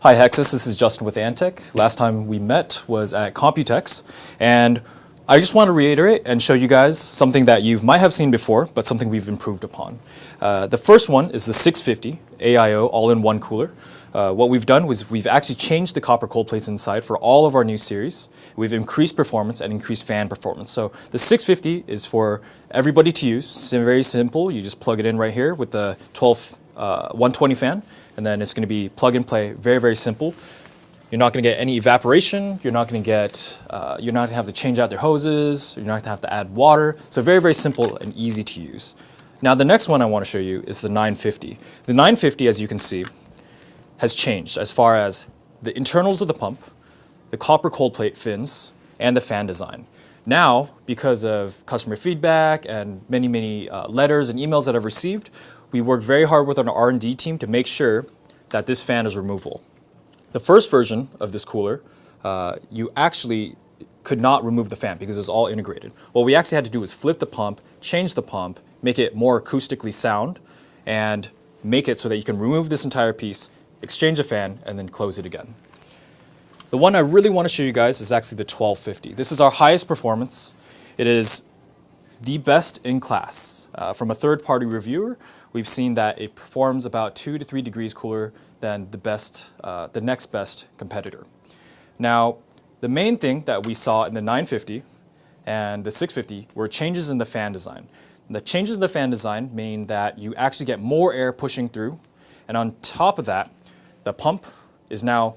Hi Hexus, this is Justin with Antec. Last time we met was at Computex, and I just want to reiterate and show you guys something that you might have seen before, but something we've improved upon. The first one is the 650 AIO all-in-one cooler. What we've done was we've actually changed the copper cold plates inside for all of our new series. We've increased performance and increased fan performance. So the 650 is for everybody to use. It's very simple. You just plug it in right here with the 120 fan, and then it's going to be plug and play. Very, very simple. You're not going to get any evaporation. You're not going to get, you're not going to have to change out their hoses. You're not going to have to add water. So very, very simple and easy to use. Now the next one I want to show you is the 950. The 950, as you can see, has changed as far as the internals of the pump, the copper cold plate fins, and the fan design. Now, because of customer feedback and many letters and emails that I've received, we worked very hard with our R&D team to make sure that this fan is removable. The first version of this cooler, you actually could not remove the fan because it was all integrated. What we actually had to do was flip the pump, change the pump, make it more acoustically sound, and make it so that you can remove this entire piece, exchange the fan, and then close it again. The one I really want to show you guys is actually the 1250. This is our highest performance. It is the best in class. From a third-party reviewer, we've seen that it performs about 2 to 3 degrees cooler than the next best competitor. Now, the main thing that we saw in the 950 and the 650 were changes in the fan design. And the changes in the fan design mean that you actually get more air pushing through, and on top of that, the pump is now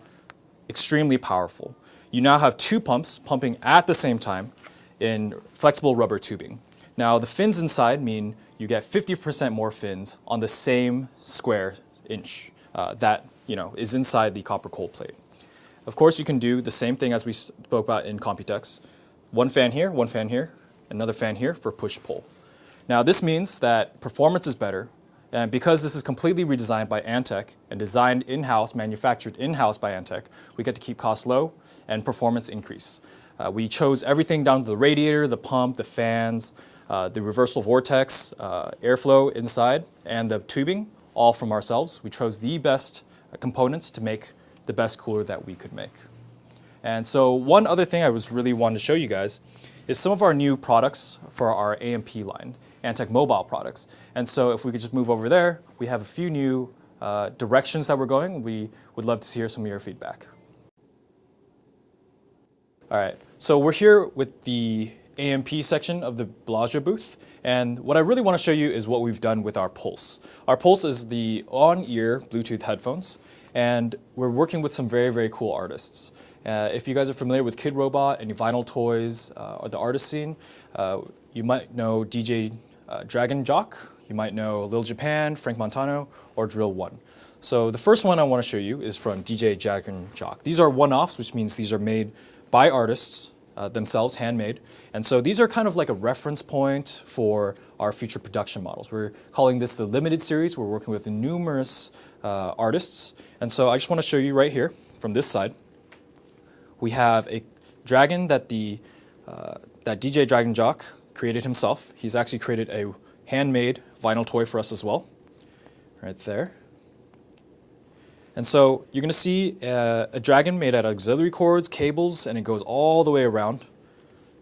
extremely powerful. You now have two pumps pumping at the same time in flexible rubber tubing. Now, the fins inside mean you get 50% more fins on the same square inch that is inside the copper cold plate. Of course, you can do the same thing as we spoke about in Computex. One fan here, another fan here for push-pull. Now, this means that performance is better, and because this is completely redesigned by Antec and designed in-house, manufactured in-house by Antec, we get to keep costs low and performance increase. We chose everything down to the radiator, the pump, the fans, the reversal vortex, airflow inside, and the tubing, all from ourselves. We chose the best components to make the best cooler that we could make. And so one other thing I was really wanting to show you guys is some of our new products for our AMP line, Antec Mobile Products. And so if we could just move over there, we have a few new directions that we're going. We would love to hear some of your feedback. All right, so we're here with the AMP section of the Bellagio booth, and what I really want to show you is what we've done with our Pulse. Our Pulse is the on-ear Bluetooth headphones, and we're working with some very, very cool artists. If you guys are familiar with Kid Robot, any vinyl toys, or the artist scene, you might know DJ Dragon Jock, you might know Lil Japan, Frank Montano, or Drill One. So the first one I want to show you is from DJ Dragon Jock. These are one-offs, which means these are made by artists themselves, handmade. And so these are kind of like a reference point for our future production models. We're calling this the limited series. We're working with numerous artists. And so I just want to show you right here from this side. We have a dragon that that DJ Dragon Jock created himself. He's actually created a handmade vinyl toy for us as well, right there. And so you're going to see a dragon made out of auxiliary cords, cables, and it goes all the way around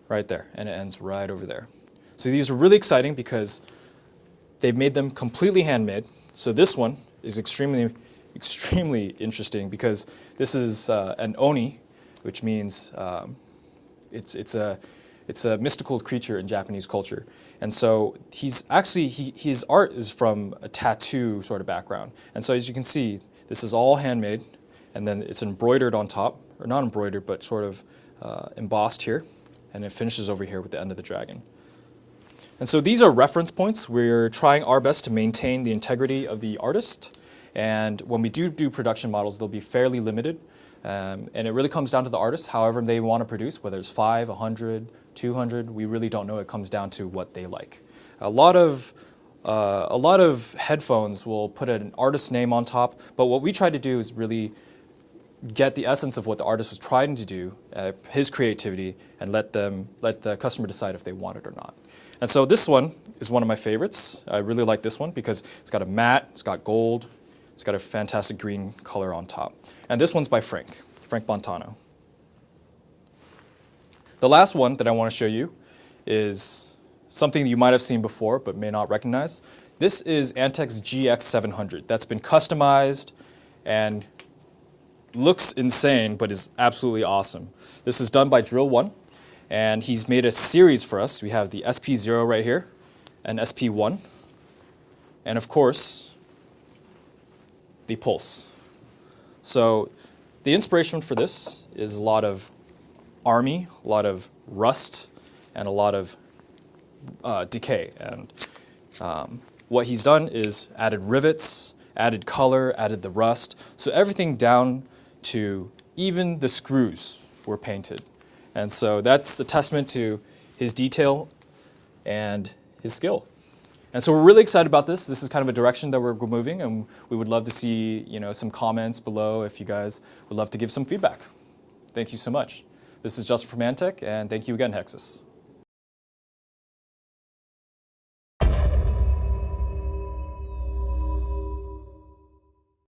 right there, and it ends right over there. So these are really exciting because they've made them completely handmade. So this one is extremely interesting because this is an oni, which means it's a mystical creature in Japanese culture. And so he's actually, his art is from a tattoo sort of background. And so as you can see, this is all handmade, and then it's embroidered on top, or not embroidered, but sort of embossed here, and it finishes over here with the end of the dragon. And so these are reference points. We're trying our best to maintain the integrity of the artist, and when we do production models, they'll be fairly limited, and it really comes down to the artist, however they want to produce, whether it's 5, 100, 200, we really don't know. It comes down to what they like. A lot of headphones will put an artist's name on top, but what we try to do is really get the essence of what the artist was trying to do, his creativity, and let the customer decide if they want it or not. And so this one is one of my favorites. I really like this one because it's got a matte, it's got gold, It's got a fantastic green color on top. And this one's by Frank Montano. The last one that I want to show you is something that you might have seen before but may not recognize. This is Antec's GX700. That's been customized and looks insane, but is absolutely awesome. This is done by Drill One, and he's made a series for us. We have the SP0 right here, and SP1, and of course, the Pulse. So the inspiration for this is a lot of Army, a lot of rust, and a lot of decay. And what he's done is added rivets, added color, added the rust, so everything down to even the screws were painted. And so that's a testament to his detail and his skill. And so we're really excited about this. This is kind of a direction that we're moving, and we would love to see some comments below if you guys would love to give some feedback. Thank you so much. This is Justin from Antec, and thank you again, Hexus.